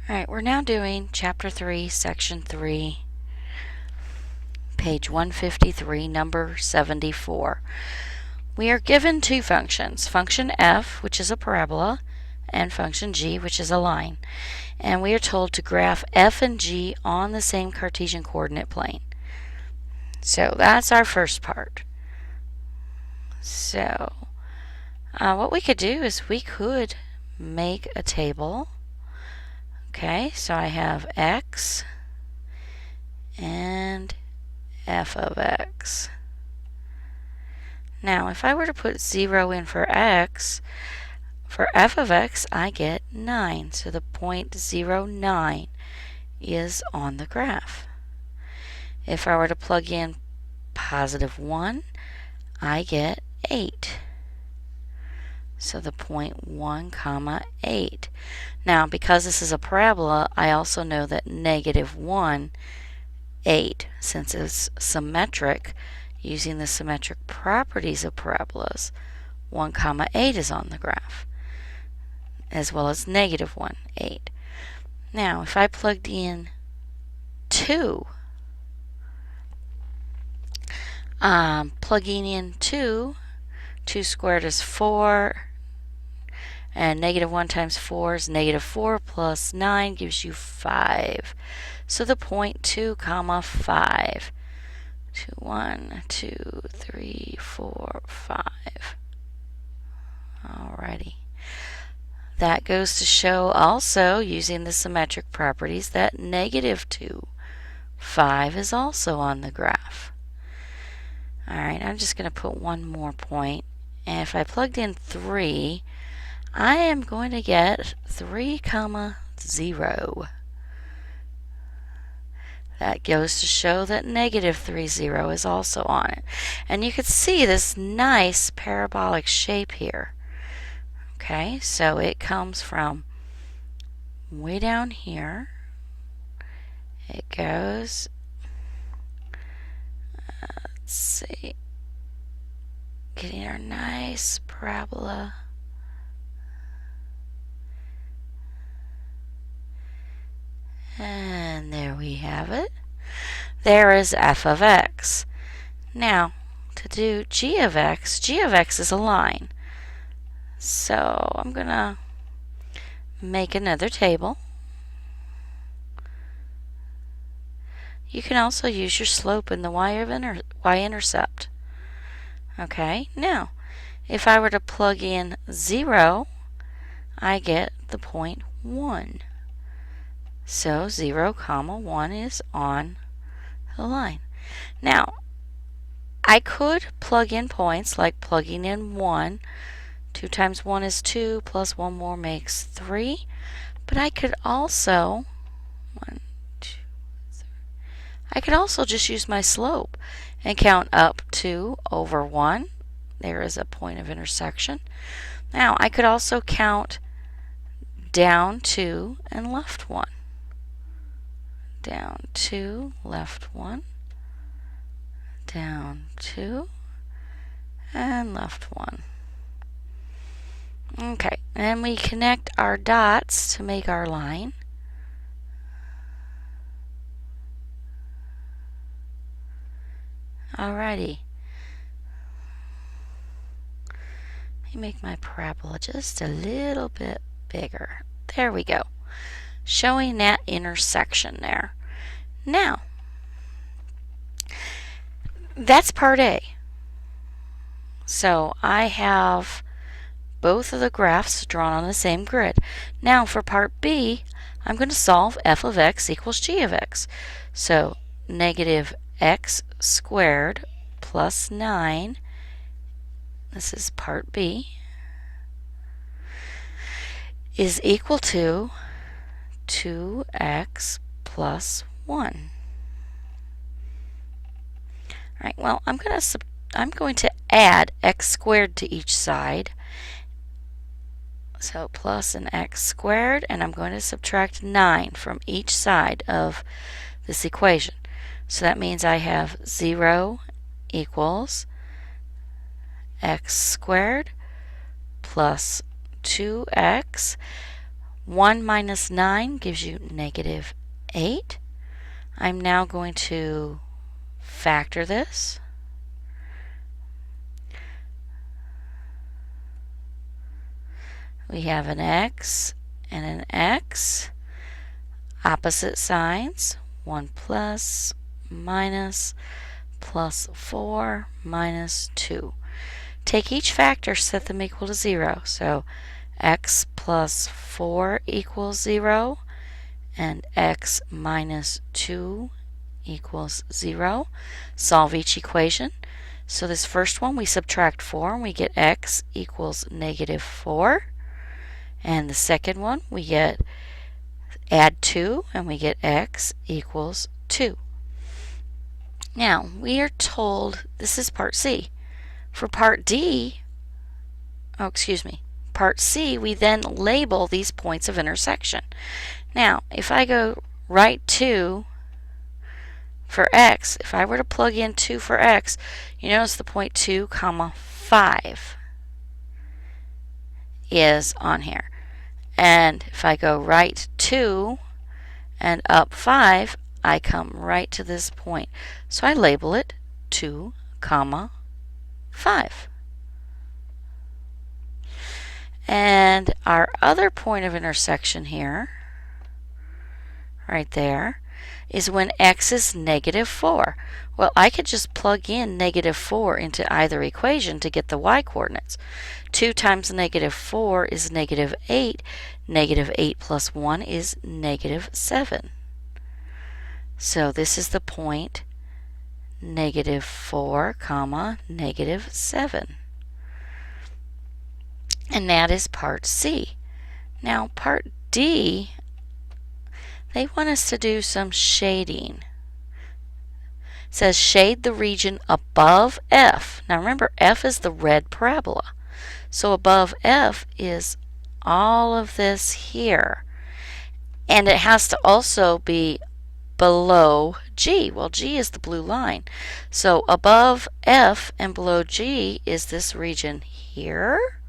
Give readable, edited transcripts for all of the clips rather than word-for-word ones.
Alright, we're now doing Chapter 3, Section 3, page 153, number 74. We are given two functions, function f, which is a parabola, and function g, which is a line. And we are told to graph f and g on the same Cartesian coordinate plane. So that's our first part. So what we could do is we could make a table. Okay, so I have x and f of x. Now, if I were to put 0 in for x, for f of x, I get 9. So the point 0, 9 is on the graph. If I were to plug in positive 1, I get 8. So the point 1, 8. Now, because this is a parabola, I also know that negative 1, 8, since it's symmetric, using the symmetric properties of parabolas, 1, 8 is on the graph, as well as negative 1, 8. Now, if I plugged in 2, plugging in 2 squared is 4, and negative 1 times 4 is negative 4 plus 9 gives you 5. So the point 2, 5. 2, 1, 2, 3, 4, 5. Alrighty. That goes to show also, using the symmetric properties, that negative 2, 5 is also on the graph. Alright, I'm just going to put one more point. And if I plugged in 3, I am going to get 3, 0. That goes to show that negative 3, 0 is also on it. And you can see this nice parabolic shape here. Okay, so it comes from way down here. It goes, let's see, getting our nice parabola. And there we have it. There is f of x. Now, to do g of x is a line. So I'm going to make another table. You can also use your slope in the y-intercept. Okay, now, if I were to plug in 0, I get the point 1. So 0, 1 is on the line. Now, I could plug in points like plugging in 1. 2 times 1 is 2, plus 1 more makes 3. But I could also, 1, 2, 3. I could also just use my slope and count up 2 over 1. There is a point of intersection. Now, I could also count down 2 and left 1. Down 2, left 1, down 2, and left 1. Okay, and then we connect our dots to make our line. Alrighty. Let me make my parabola just a little bit bigger. There we go. Showing that intersection there. Now, that's part A. So I have both of the graphs drawn on the same grid. Now for part B, I'm going to solve f of x equals g of x. So negative x squared plus 9, this is part B, is equal to 2x plus 1. Alright, well, I'm going to add x squared to each side. So plus an x squared, and I'm going to subtract 9 from each side of this equation. So that means I have 0 equals x squared plus 2x. 1 minus 9 gives you negative 8. I'm now going to factor this. We have an x and an x. Opposite signs. 1 plus, minus, plus 4, minus 2. Take each factor, set them equal to 0. So x plus 4 equals 0, and x minus 2 equals 0. Solve each equation. So this first one, we subtract 4, and we get x equals negative 4. And the second one, we get add 2, and we get x equals 2. Now, we are told, this is part C. For part D, part C, we then label these points of intersection. Now, if I go write 2 for x, if I were to plug in 2 for x, you notice the point 2, comma 5 is on here. And if I go right 2 and up 5, I come right to this point. So I label it 2, comma 5. And our other point of intersection here, right there, is when x is negative 4. Well, I could just plug in negative 4 into either equation to get the y-coordinates. 2 times negative 4 is negative 8. Negative 8 plus 1 is negative 7. So this is the point negative 4, comma, negative 7. And that is part C. Now part D, they want us to do some shading. It says shade the region above F. Now remember, F is the red parabola. So above F is all of this here. And it has to also be below G. Well, G is the blue line. So above F and below G is this region here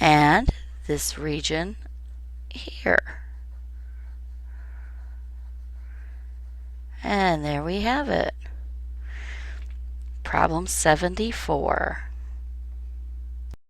and this region here. And there we have it. Problem 74.